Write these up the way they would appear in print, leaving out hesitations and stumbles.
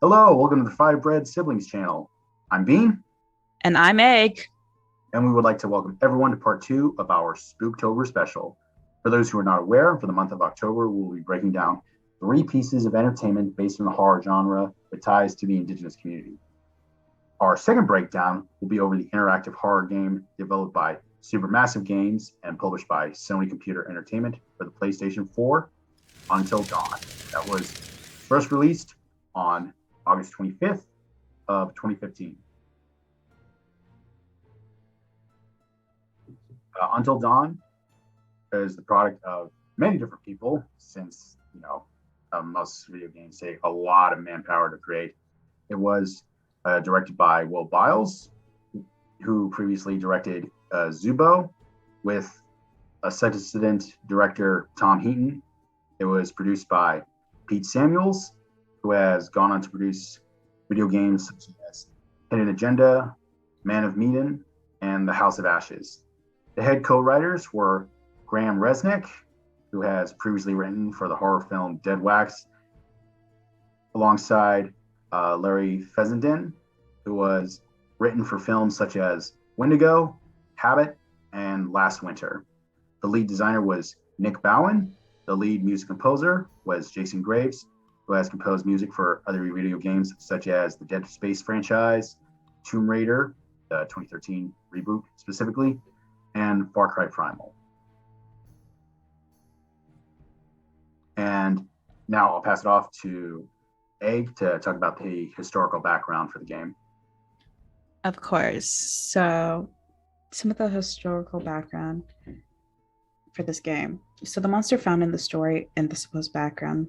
Hello, welcome to the Five Bread Siblings channel. I'm Bean, And I'm Egg. and we would like to welcome everyone to part two of our Spooktober special. For those who are not aware, for the month of October, we will be breaking down three pieces of entertainment based on the horror genre with ties to the indigenous community. Our second breakdown will be over the interactive horror game developed by Supermassive Games and published by Sony Computer Entertainment for the PlayStation 4, Until Dawn. That was first released on August 25th of 2015. Until Dawn is the product of many different people since, most video games take a lot of manpower to create. It was directed by Will Biles, who previously directed Zubo, with assistant director Tom Heaton. It was produced by Pete Samuels, who has gone on to produce video games such as Hidden Agenda, Man of Medan, and The House of Ashes. The head co-writers were Graham Resnick, who has previously written for the horror film Dead Wax, alongside Larry Fessenden, who was written for films such as Windigo, Habit, and Last Winter. The lead designer was Nick Bowen. The lead music composer was Jason Graves, who has composed music for other video games such as the Dead Space franchise, Tomb Raider, the 2013 reboot specifically, and Far Cry Primal. And now I'll pass it off to Egg to talk about the historical background for the game. Of course. So, some of the historical background for this game. So, the monster found in the story and the supposed background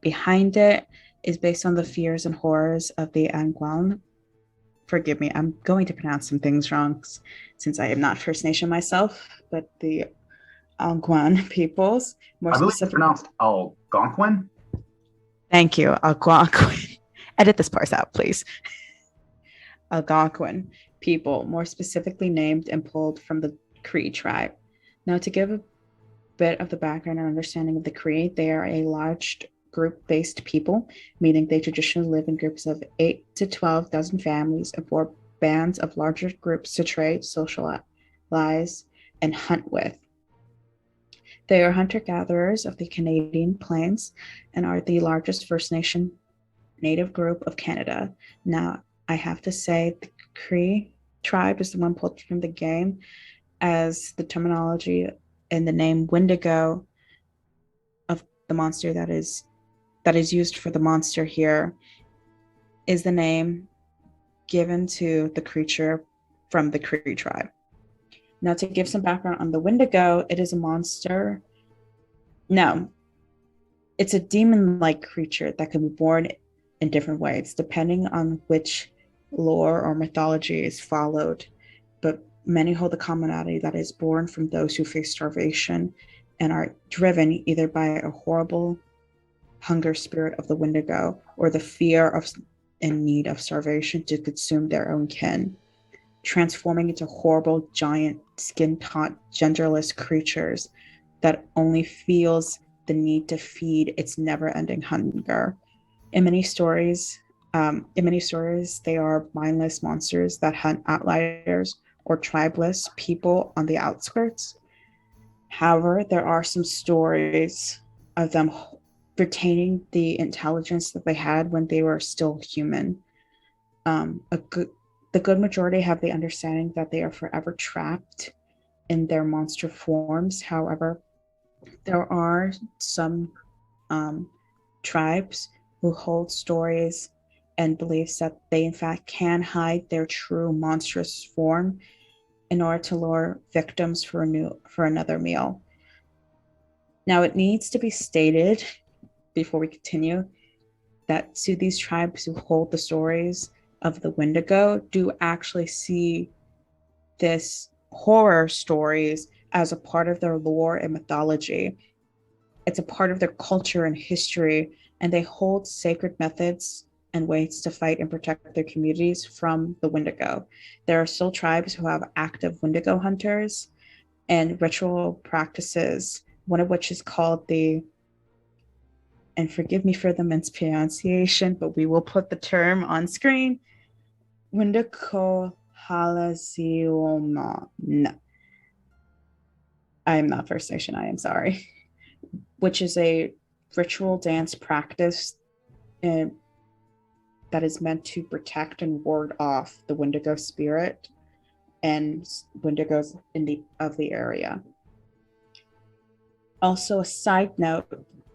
behind it is based on the fears and horrors of the Angwan. Forgive me, I'm going to pronounce some things wrong since I am not First Nation myself, but the Angwan peoples, more I believe it's specifically. pronounced Algonquin. Thank you, Algonquin. Edit this part out, please. Algonquin people, more specifically named and pulled from the Cree tribe. Now, to give a bit of the background and understanding of the Cree, they are a large group-based people, meaning they traditionally live in groups of 8 to 12,000 families and form bands of larger groups to trade, socialize, and hunt with. They are hunter-gatherers of the Canadian plains and are the largest First Nation native group of Canada. Now, I have to say the Cree tribe is the one pulled from the game, as the terminology and the name Windigo of the monster that is used for the monster here is the name given to the creature from the Cree tribe. Now, to give some background on the Windigo, it is a monster. No, it's a demon-like creature that can be born in different ways, depending on which lore or mythology is followed. But many hold the commonality that is born from those who face starvation and are driven either by a horrible hunger spirit of the Windigo or the fear of and need of starvation to consume their own kin, transforming into horrible, giant, skin-taut, genderless creatures that only feels the need to feed its never-ending hunger. In many stories, they are mindless monsters that hunt outliers or tribeless people on the outskirts. However, there are some stories of them retaining the intelligence that they had when they were still human. The good majority have the understanding that they are forever trapped in their monster forms. However, there are some tribes who hold stories and beliefs that they in fact can hide their true monstrous form in order to lure victims for another meal. Now, it needs to be stated before we continue that to these tribes who hold the stories of the Wendigo do actually see this horror stories as a part of their lore and mythology. It's a part of their culture and history, and they hold sacred methods and ways to fight and protect their communities from the Wendigo. There are still tribes who have active Wendigo hunters and ritual practices, one of which is called the and forgive me for the mispronunciation, but we will put the term on screen. Windigo halazioma. No, I am not First Nation. I am sorry. Which is a ritual dance practice that is meant to protect and ward off the Windigo spirit and Windigos of the area. Also, a side note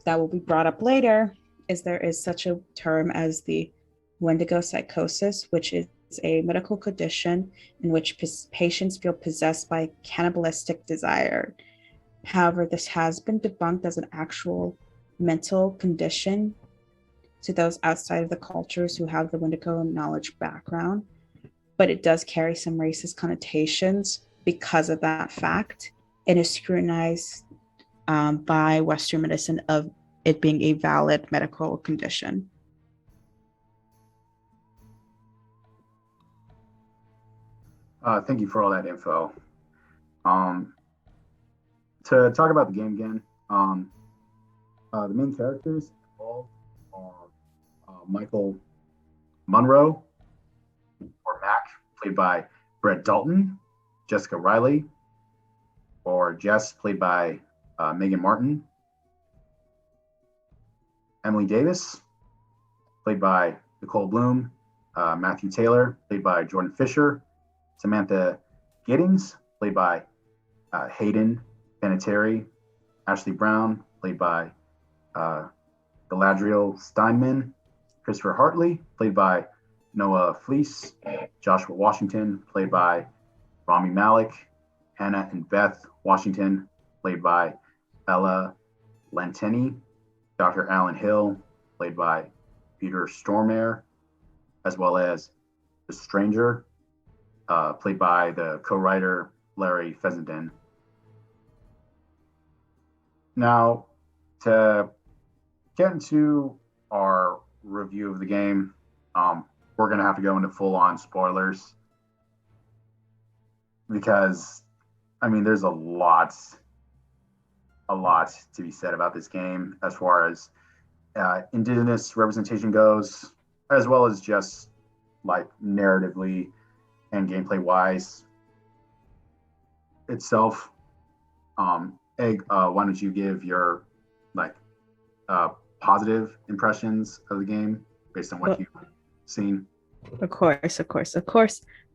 that will be brought up later is there is such a term as the Windigo psychosis, which is a medical condition in which patients feel possessed by cannibalistic desire. However, this has been debunked as an actual mental condition to those outside of the cultures who have the Windigo knowledge background, but it does carry some racist connotations because of that fact, and is scrutinized by Western medicine of it being a valid medical condition. Thank you for all that info. To talk about the game again, the main characters involved are Michael Monroe, or Mac, played by Brett Dalton, Jessica Riley, or Jess, played by Megan Martin, Emily Davis, played by Nicole Bloom, Matthew Taylor, played by Jordan Fisher, Samantha Giddings, played by Hayden Panettiere, Ashley Brown, played by Galadriel Steinman, Christopher Hartley, played by Noah Fleece, Joshua Washington, played by Rami Malek, Hannah and Beth Washington, played by Ella Lanteni, Dr. Alan Hill, played by Peter Stormare, as well as The Stranger, played by the co-writer Larry Fessenden. Now, to get into our review of the game, we're going to have to go into full-on spoilers because, I mean, there's a lot to be said about this game as far as Indigenous representation goes, as well as just like narratively and gameplay wise itself. Egg, why don't you give your like positive impressions of the game based on what you've seen? Of course.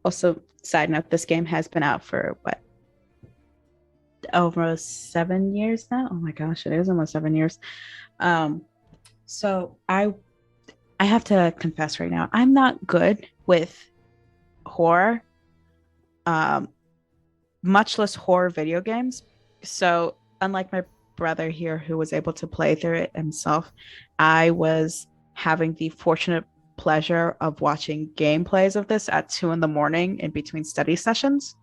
Also, side note, this game has been out for what? Almost 7 years now. Oh my gosh, it is almost 7 years. So I have to confess right now, I'm not good with horror, much less horror video games. So unlike my brother here who was able to play through it himself, I was having the fortunate pleasure of watching gameplays of this at 2 a.m. in between study sessions.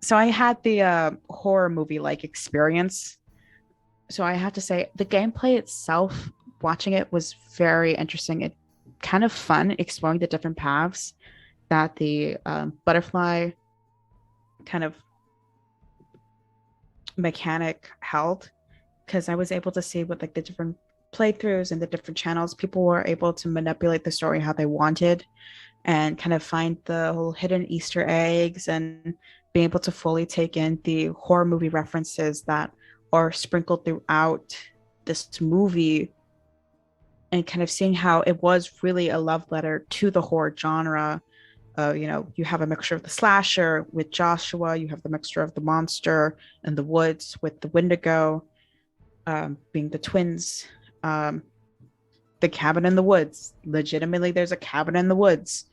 So I had the horror movie like experience. So I have to say the gameplay itself, watching it was very interesting. It kind of fun exploring the different paths that the butterfly kind of mechanic held, because I was able to see with like the different playthroughs and the different channels, people were able to manipulate the story how they wanted and kind of find the whole hidden Easter eggs and being able to fully take in the horror movie references that are sprinkled throughout this movie, and kind of seeing how it was really a love letter to the horror genre. You have a mixture of the slasher with Joshua, you have the mixture of the monster and the woods with the Windigo, being the twins, the cabin in the woods. Legitimately, there's a cabin in the woods.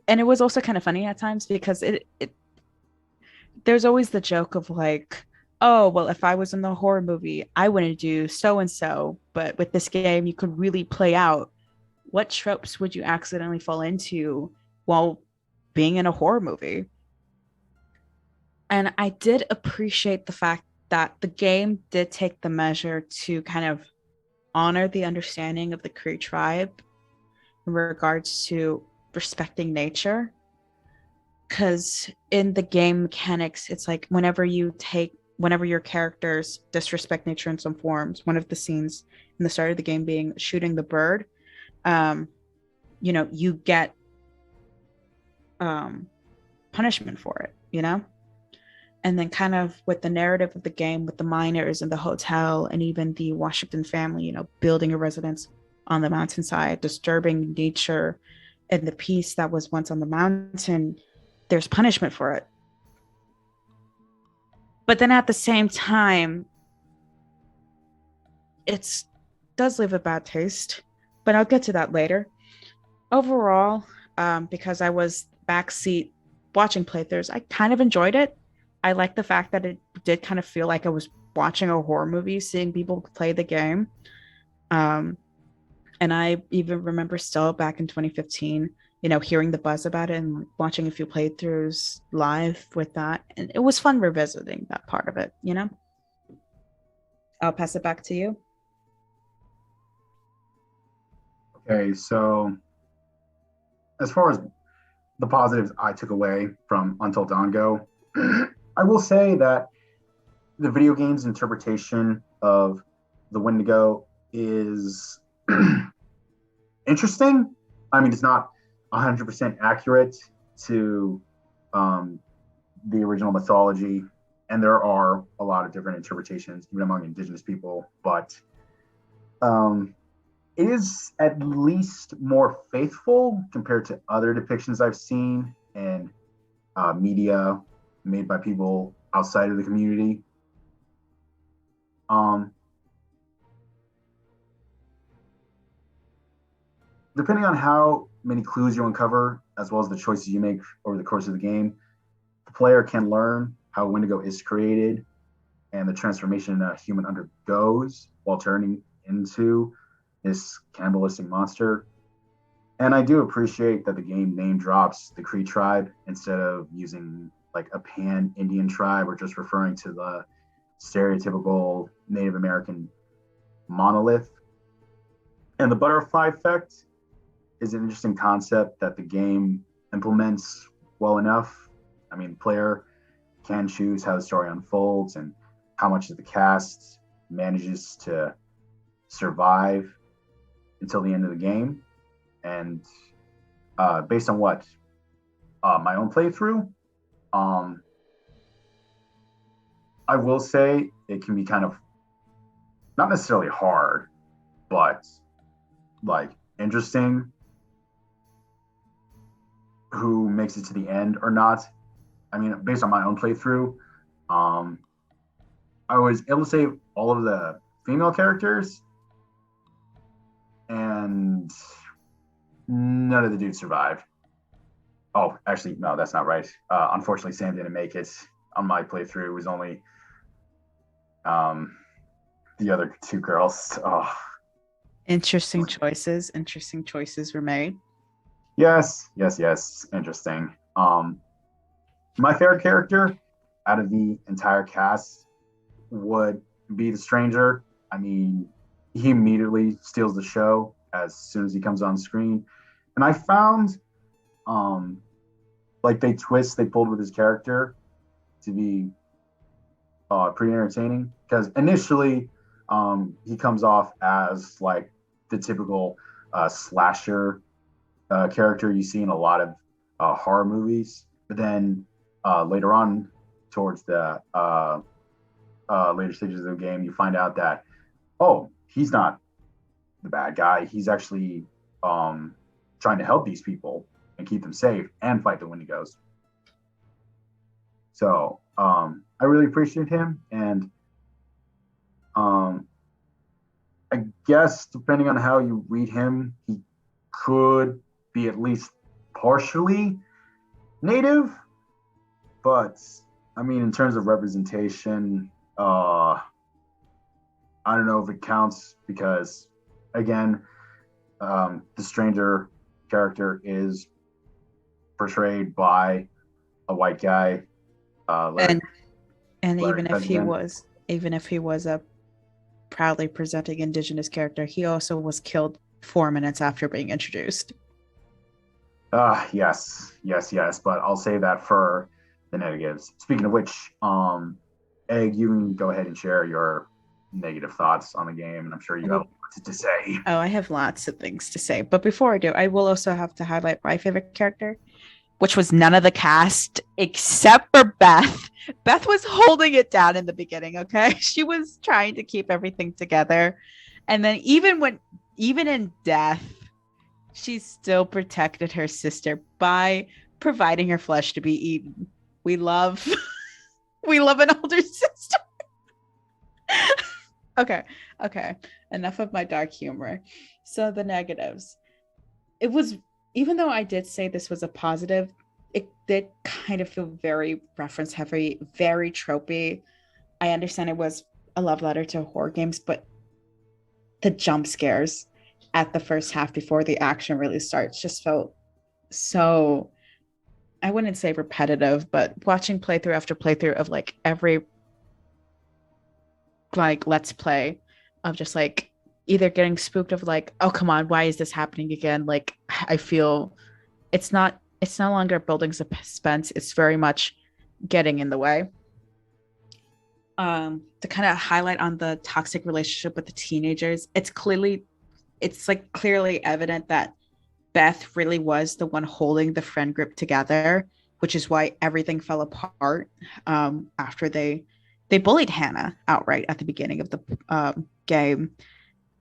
And it was also kind of funny at times because there's always the joke of like, oh, well, if I was in the horror movie, I wouldn't do so and so. But with this game, you could really play out what tropes would you accidentally fall into while being in a horror movie. And I did appreciate the fact that the game did take the measure to kind of honor the understanding of the Cree tribe in regards to respecting nature. because in the game mechanics, it's like whenever your characters disrespect nature in some forms, one of the scenes in the start of the game being shooting the bird, um, you get punishment for it, And then kind of with the narrative of the game, with the miners and the hotel and even the Washington family, building a residence on the mountainside, disturbing nature and the peace that was once on the mountain, there's punishment for it. But then at the same time, it does leave a bad taste, but I'll get to that later. Overall, because I was backseat watching playthroughs, I kind of enjoyed it. I like the fact that it did kind of feel like I was watching a horror movie, seeing people play the game. And I even remember still back in 2015, hearing the buzz about it and watching a few playthroughs live with that. And it was fun revisiting that part of it, I'll pass it back to you. Okay, so as far as the positives I took away from Until Dawn go, I will say that the video game's interpretation of the Windigo is interesting. I mean, it's not 100% accurate to the original mythology, and there are a lot of different interpretations, even among indigenous people, but it is at least more faithful compared to other depictions I've seen in media made by people outside of the community. Depending on how many clues you uncover, as well as the choices you make over the course of the game, the player can learn how Windigo is created and the transformation a human undergoes while turning into this cannibalistic monster. And I do appreciate that the game name drops the Cree tribe instead of using like a pan-Indian tribe or just referring to the stereotypical Native American monolith. And the butterfly effect is an interesting concept that the game implements well enough. I mean, the player can choose how the story unfolds and how much of the cast manages to survive until the end of the game. And based on what my own playthrough, I will say it can be kind of not necessarily hard, but like interesting who makes it to the end or not. I mean, based on my own playthrough, I was able to save all of the female characters, and none of the dudes survived. Oh, actually, no, that's not right. Unfortunately, Sam didn't make it on my playthrough. It was only the other two girls. Oh. Interesting choices were made. Yes. Interesting. My favorite character out of the entire cast would be the stranger. I mean, he immediately steals the show as soon as he comes on screen. And I found like they pulled with his character to be pretty entertaining, because initially he comes off as like the typical slasher character you see in a lot of horror movies. But then later on, towards the later stages of the game, you find out that, oh, he's not the bad guy. He's actually trying to help these people and keep them safe and fight the Windigos. So I really appreciate him. And I guess depending on how you read him, he could be at least partially native. But I mean, in terms of representation, I don't know if it counts, because again, the stranger character is portrayed by a white guy, and even if he was a proudly presenting indigenous character, he also was killed 4 minutes after being introduced. Yes. But I'll say that for the negatives. Speaking of which, Egg, you can go ahead and share your negative thoughts on the game, and I'm sure you have lots to say. Oh, I have lots of things to say. But before I do, I will also have to highlight my favorite character, which was none of the cast except for Beth. Beth was holding it down in the beginning, okay? She was trying to keep everything together. And then even in death, she still protected her sister by providing her flesh to be eaten. We love we love an older sister. Okay. Enough of my dark humor. So the negatives. It was, even though I did say this was a positive, it did kind of feel very reference heavy, very tropey. I understand it was a love letter to horror games, but the jump scares at the first half before the action really starts just felt so, I wouldn't say repetitive, but watching playthrough after playthrough of like every like let's play of just like either getting spooked of like, oh come on, why is this happening again? Like I feel it's no longer building suspense, it's very much getting in the way. To kind of highlight on the toxic relationship with the teenagers, it's like clearly evident that Beth really was the one holding the friend group together, which is why everything fell apart after they bullied Hannah outright at the beginning of the game.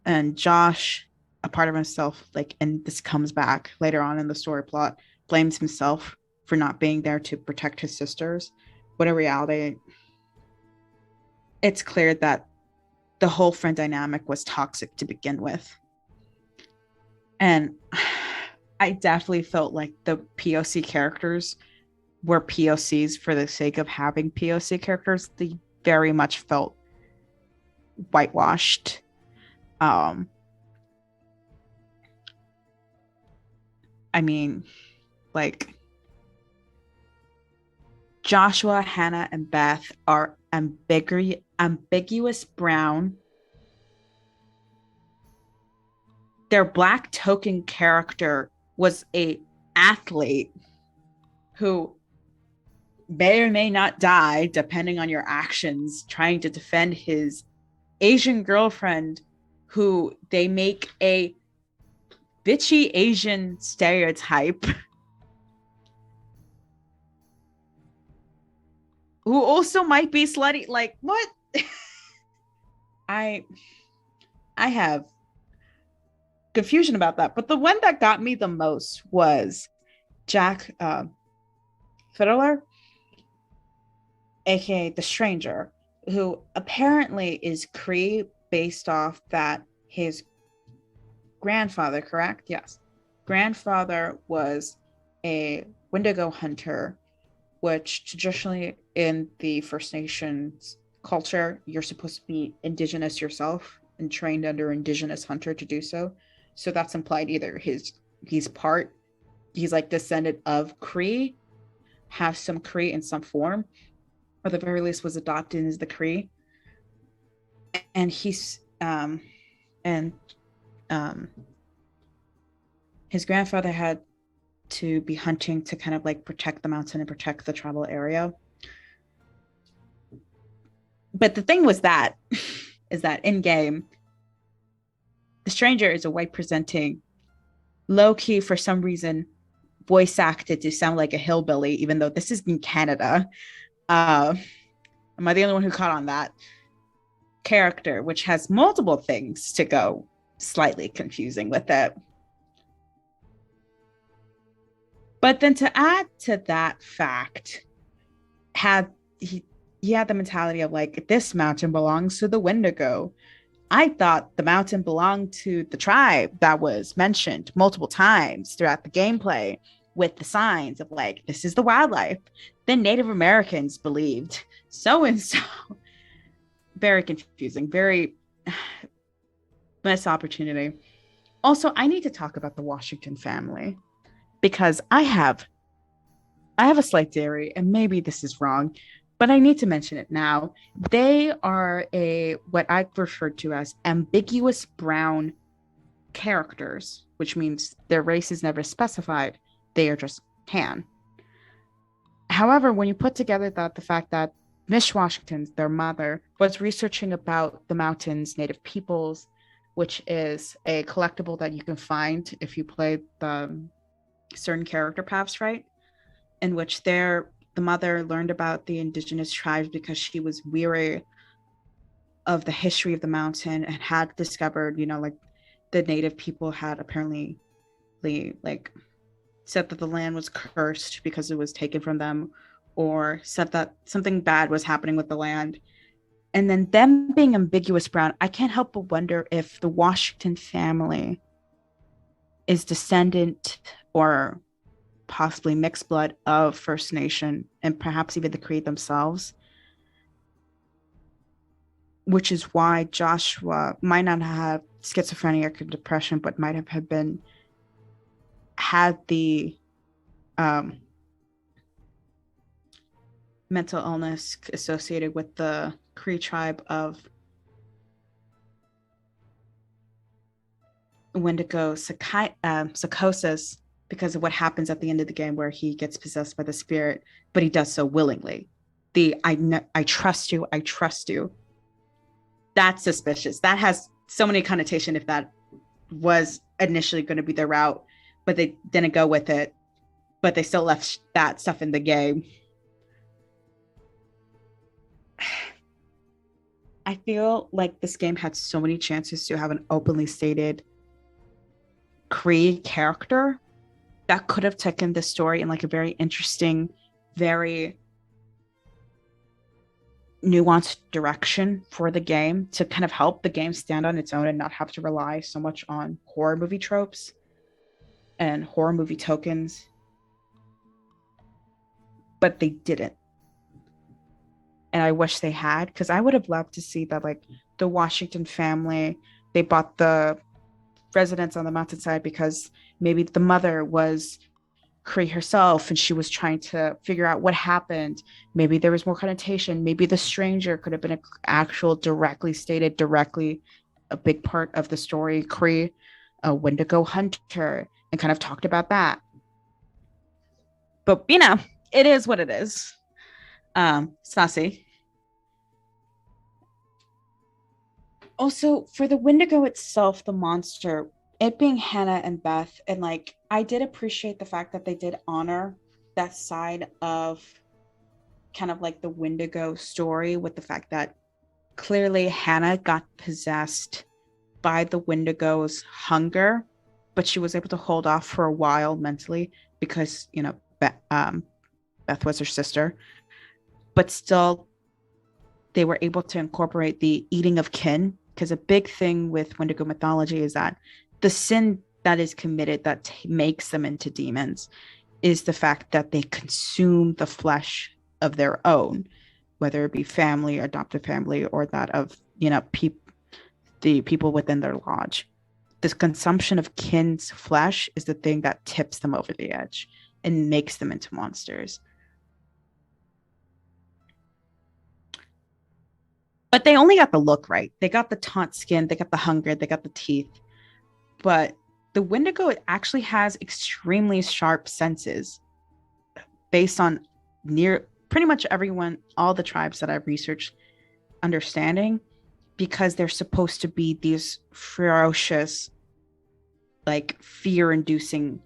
And Josh, a part of himself, like, and this comes back later on in the story plot, blames himself for not being there to protect his sisters. But in reality, it's clear that the whole friend dynamic was toxic to begin with. And I definitely felt like the POC characters were POCs for the sake of having POC characters. They very much felt whitewashed. I mean, like, Joshua, Hannah, and Beth are ambiguous brown. Their black token character was a athlete who may or may not die depending on your actions, trying to defend his Asian girlfriend, who they make a bitchy Asian stereotype, who also might be slutty. Like, what? I have confusion about that. But the one that got me the most was Jack Fiddler, aka the Stranger, who apparently is Cree based off that his grandfather, correct? Yes. Grandfather was a Windigo hunter, which traditionally in the First Nations culture, you're supposed to be indigenous yourself and trained under indigenous hunter to do so. So that's implied either he's like descendant of Cree, has some Cree in some form, or the very least was adopted as the Cree. And his grandfather had to be hunting to kind of like protect the mountain and protect the tribal area. But the thing was that is that in game, the Stranger is a white presenting, low key for some reason, voice acted to sound like a hillbilly, even though this is in Canada. Am I the only one who caught on that character, which has multiple things to go slightly confusing with it? But then to add to that fact, he had the mentality of like, this mountain belongs to the Windigo. I thought the mountain belonged to the tribe that was mentioned multiple times throughout the gameplay with the signs of like, this is the wildlife. Then Native Americans believed so and so. Very confusing, very missed opportunity. Also, I need to talk about the Washington family because I have a slight theory, and maybe this is wrong, but I need to mention it now. They are what I refer to as ambiguous brown characters, which means their race is never specified, they are just Han. However, when you put together that the fact that Miss Washington, their mother, was researching about the mountains, native peoples, which is a collectible that you can find if you play the certain character paths, right? In which the mother learned about the indigenous tribes because she was weary of the history of the mountain and had discovered, like the native people had apparently like said that the land was cursed because it was taken from them, or said that something bad was happening with the land. And then them being ambiguous brown, I can't help but wonder if the Washington family is descendant or possibly mixed blood of First Nation and perhaps even the Cree themselves, which is why Joshua might not have schizophrenia or depression, but might have had the mental illness associated with the Cree tribe of Windigo psychosis, because of what happens at the end of the game where he gets possessed by the spirit, but he does so willingly. I trust you, I trust you. That's suspicious. That has so many connotations if that was initially going to be their route, but they didn't go with it, but they still left that stuff in the game. I feel like this game had so many chances to have an openly stated Cree character that could have taken the story in like a very interesting, very nuanced direction for the game to kind of help the game stand on its own and not have to rely so much on horror movie tropes and horror movie tokens. But they didn't. And I wish they had, because I would have loved to see that, like, the Washington family, they bought the residence on the mountainside because maybe the mother was Cree herself and she was trying to figure out what happened. Maybe there was more connotation. Maybe the stranger could have been an actual directly a big part of the story, Cree, a Windigo hunter, and kind of talked about that. But, it is what it is. Sassy. Also, for the Windigo itself, the monster, it being Hannah and Beth, and like I did appreciate the fact that they did honor that side of kind of like the Windigo story, with the fact that clearly Hannah got possessed by the Windigo's hunger, but she was able to hold off for a while mentally because Beth was her sister. But still, they were able to incorporate the eating of kin, because a big thing with Windigo mythology is that the sin that is committed that makes them into demons is the fact that they consume the flesh of their own, whether it be family, adoptive family, or that of, the people within their lodge. This consumption of kin's flesh is the thing that tips them over the edge and makes them into monsters. But they only got the look right. They got the taunt skin, they got the hunger, they got the teeth. But the Windigo actually has extremely sharp senses based on pretty much everyone, all the tribes that I've researched, understanding, because they're supposed to be these ferocious, like fear-inducing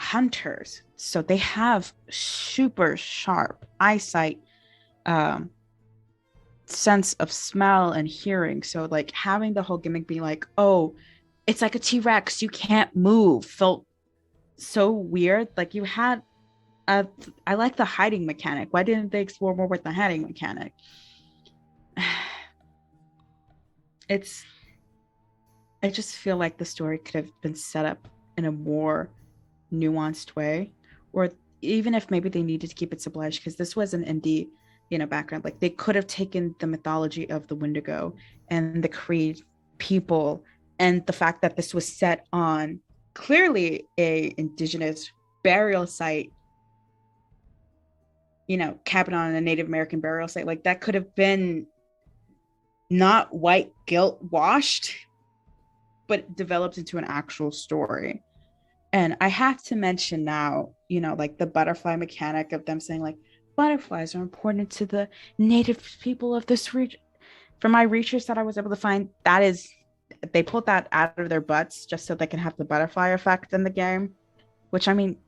hunters. So they have super sharp eyesight, sense of smell and hearing. So like having the whole gimmick be like, oh, it's like a T-Rex, you can't move, felt so weird. Like you had I like the hiding mechanic. Why didn't they explore more with the hiding mechanic? I just feel like the story could have been set up in a more nuanced way, or even if maybe they needed to keep it sublimation, because this was an indie background. Like they could have taken the mythology of the Windigo and the Cree people, and the fact that this was set on clearly a indigenous burial site, cabin on a Native American burial site. Like that could have been not white guilt washed, but developed into an actual story. And I have to mention now, like the butterfly mechanic of them saying like butterflies are important to the native people of this region. For my research that I was able to find, that is, they pulled that out of their butts just so they can have the butterfly effect in the game, which I mean,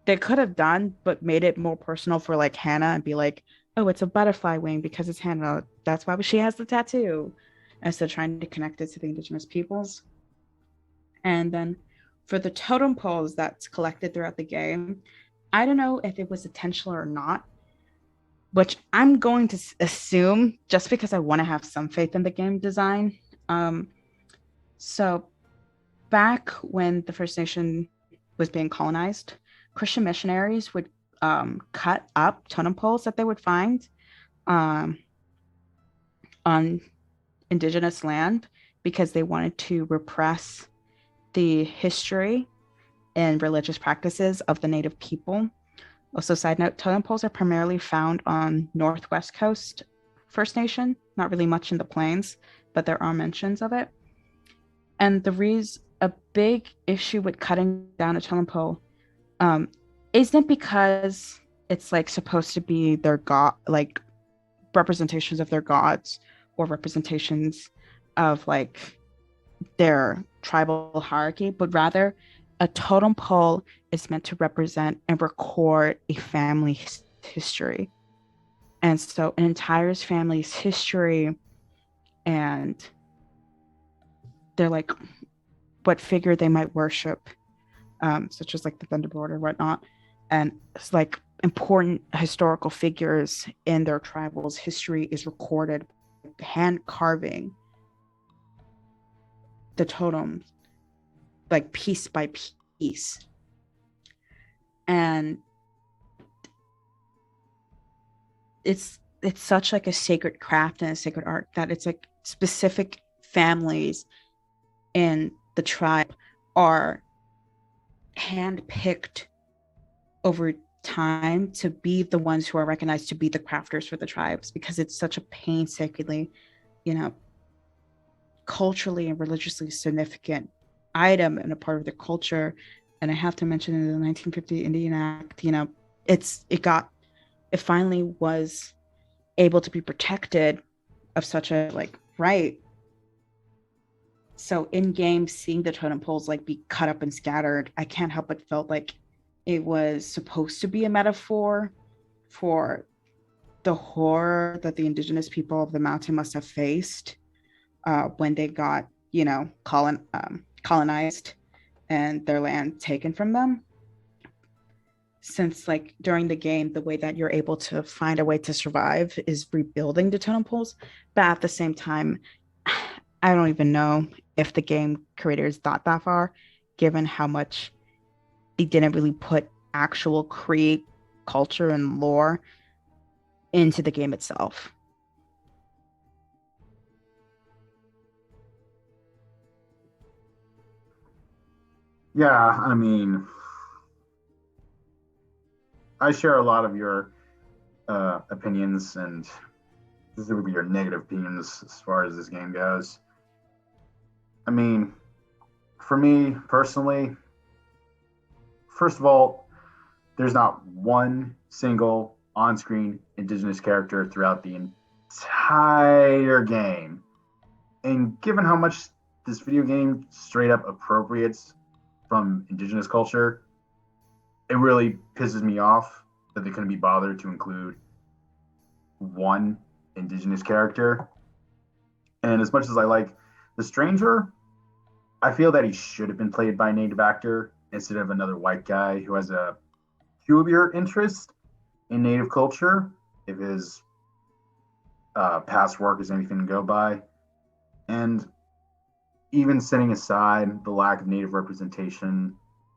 they could have done, but made it more personal for like Hannah and be like, oh, it's a butterfly wing because it's Hannah. That's why she has the tattoo. Instead of trying to connect it to the indigenous peoples. And then for the totem poles that's collected throughout the game, I don't know if it was intentional or not, which I'm going to assume just because I want to have some faith in the game design. Um, so back when the First Nation was being colonized, Christian missionaries would cut up totem poles that they would find um, on indigenous land because they wanted to repress the history and religious practices of the native people. Also, side note, totem poles are primarily found on Northwest Coast First Nation, not really much in the plains, but there are mentions of it. And the reason a big issue with cutting down a totem pole um, isn't because it's like supposed to be their god, like representations of their gods or representations of like their tribal hierarchy, but rather a totem pole is meant to represent and record a family's history. And so an entire family's history and they're like what figure they might worship, such as like the Thunderbolt or whatnot. And it's like important historical figures in their tribal's history is recorded, hand carving the totem like piece by piece. And it's such like a sacred craft and a sacred art that it's like specific families in the tribe are handpicked over time to be the ones who are recognized to be the crafters for the tribes because it's such a painstakingly, you know, culturally and religiously significant item and a part of their culture. And I have to mention in the 1950 Indian Act, it finally was able to be protected of such a like right. So in game, seeing the totem poles like be cut up and scattered, I can't help but felt like it was supposed to be a metaphor for the horror that the indigenous people of the mountain must have faced when they got, colonized and their land taken from them. Since like during the game, the way that you're able to find a way to survive is rebuilding the totem poles, but at the same time, I don't even know if the game creators thought that far, given how much they didn't really put actual Cree culture and lore into the game itself. Yeah, I mean, I share a lot of your opinions and specifically your negative opinions as far as this game goes. I mean, for me personally, first of all, there's not one single on screen Indigenous character throughout the entire game. And given how much this video game straight up appropriates from Indigenous culture, it really pisses me off that they couldn't be bothered to include one Indigenous character. And as much as I like the Stranger, I feel that he should have been played by a native actor instead of another white guy who has a peculiar interest in native culture, if his past work is anything to go by. And even setting aside the lack of native representation,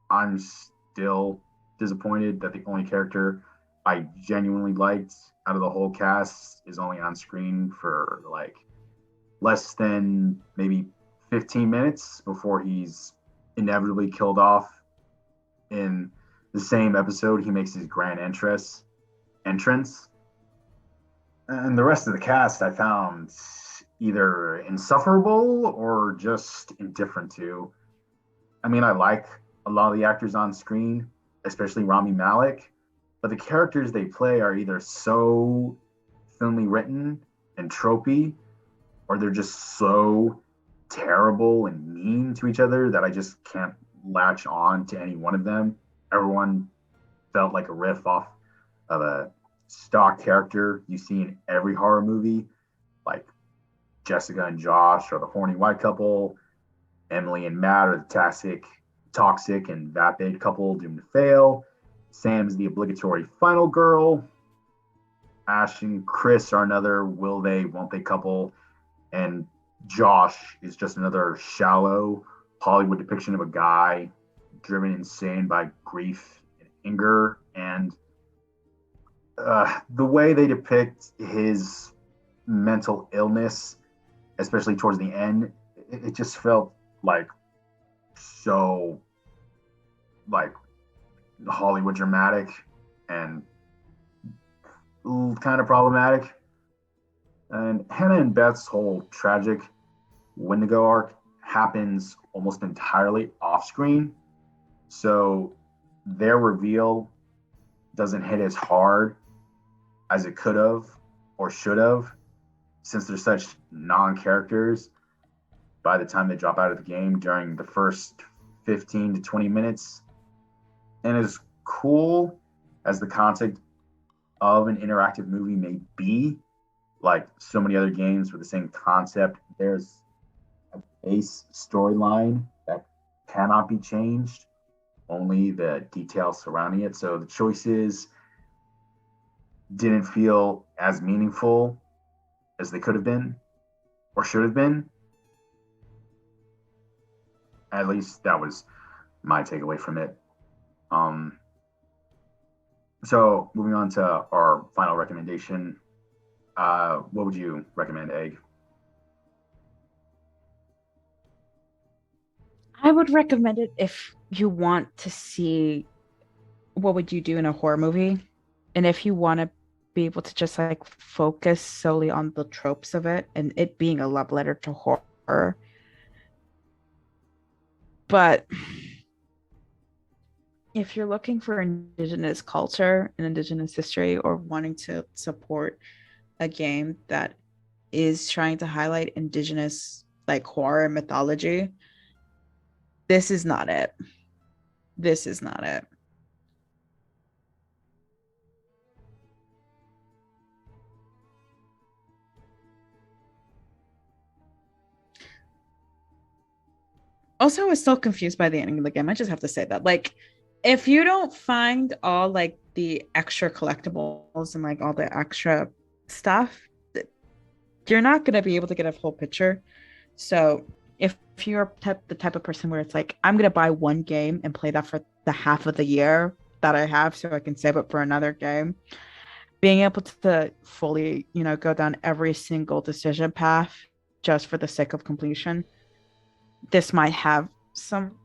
I'm still disappointed that the only character I genuinely liked out of the whole cast is only on screen for like less than maybe 15 minutes before he's inevitably killed off in the same episode he makes his grand entrance. And the rest of the cast I found either insufferable or just indifferent to. I mean, I like a lot of the actors on screen, especially Rami Malek, but the characters they play are either so thinly written and tropey, or they're just so terrible and mean to each other that I just can't latch on to any one of them. Everyone felt like a riff off of a stock character you see in every horror movie, like Jessica and Josh are the horny white couple, Emily and Matt are the toxic and vapid couple doomed to fail. Sam's the obligatory final girl. Ash and Chris are another will they, won't they couple. And Josh is just another shallow Hollywood depiction of a guy driven insane by grief and anger. And the way they depict his mental illness, especially towards the end, it just felt like so like Hollywood dramatic and kind of problematic. And Hannah and Beth's whole tragic Windigo arc happens almost entirely off screen. So their reveal doesn't hit as hard as it could have or should have, since they're such non-characters by the time they drop out of the game during the first 15 to 20 minutes. And as cool as the concept of an interactive movie may be, like so many other games with the same concept, there's a base storyline that cannot be changed, only the details surrounding it. So the choices didn't feel as meaningful as they could have been or should have been. At least that was my takeaway from it. So moving on to our final recommendation, what would you recommend, Egg? I would recommend it if you want to see what would you do in a horror movie, and if you want to be able to just like focus solely on the tropes of it and it being a love letter to horror. But if you're looking for Indigenous culture and Indigenous history, or wanting to support a game that is trying to highlight Indigenous like horror and mythology, this is not it. This is not it. Also, I was still confused by the ending of the game. I just have to say that. Like, if you don't find all like the extra collectibles and like all the extra stuff, you're not going to be able to get a full picture. So if you're the type of person where it's like, I'm going to buy one game and play that for the half of the year that I have so I can save up for another game, being able to fully, go down every single decision path just for the sake of completion, this might have some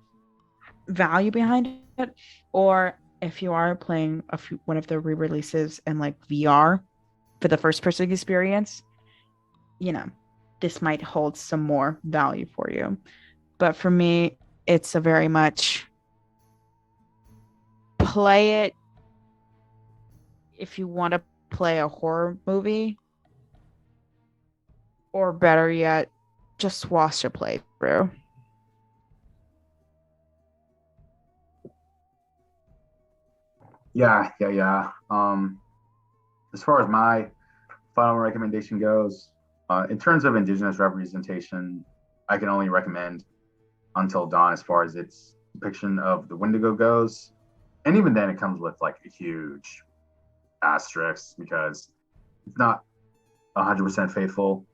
value behind it. Or if you are playing one of the re-releases in like VR for the first person experience, this might hold some more value for you. But for me, it's a very much play it if you want to play a horror movie, or better yet, just watch your playthrough. Yeah. As far as my final recommendation goes, in terms of Indigenous representation, I can only recommend Until Dawn as far as its depiction of the Windigo goes. And even then, it comes with like a huge asterisk because it's not 100% faithful,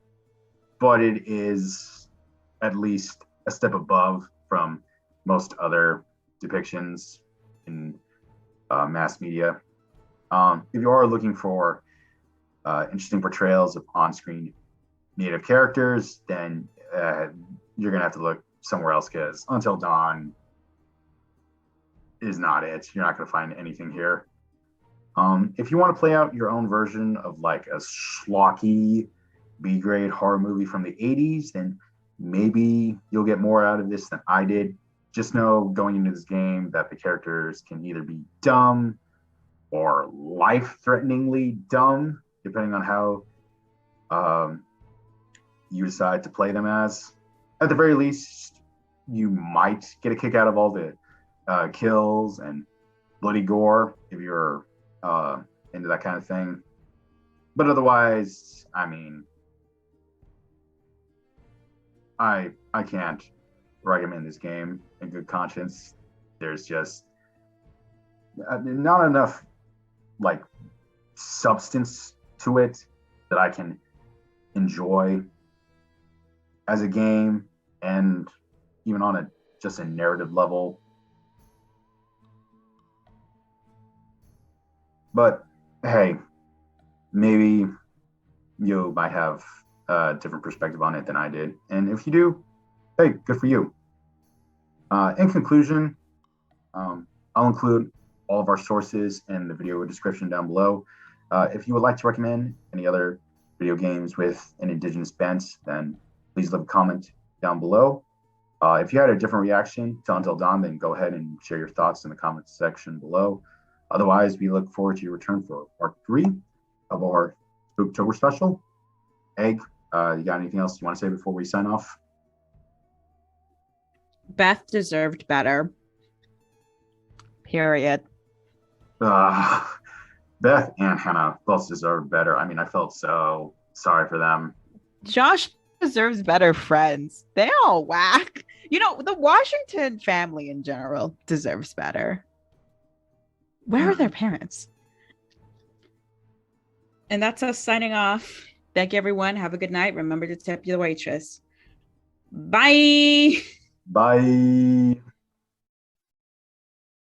but it is at least a step above from most other depictions in mass media. If you are looking for interesting portrayals of on-screen Native characters, then you're gonna have to look somewhere else, because Until Dawn is not it. You're not gonna find anything here. If you want to play out your own version of like a schlocky B-grade horror movie from the 80s, then maybe you'll get more out of this than I did. just know going into this game that the characters can either be dumb or life-threateningly dumb, depending on how you decide to play them as. At the very least, you might get a kick out of all the kills and bloody gore if you're into that kind of thing. But otherwise, I mean, I can't recommend this game in good conscience. There's just not enough like substance to it that I can enjoy as a game, and even on just a narrative level. But hey, maybe you might have a different perspective on it than I did, and if you do, hey, good for you. In conclusion, I'll include all of our sources in the video description down below. If you would like to recommend any other video games with an indigenous bent, then please leave a comment down below. If you had a different reaction to Until Dawn, then go ahead and share your thoughts in the comments section below. Otherwise, we look forward to your return for part 3 of our Spooktober special. Egg, you got anything else you want to say before we sign off? Beth deserved better. Period. Beth and Hannah both deserved better. I mean, I felt so sorry for them. Josh deserves better friends. They all whack. You know, the Washington family in general deserves better. Where are their parents? And that's us signing off. Thank you, everyone. Have a good night. Remember to tip your waitress. Bye. Bye.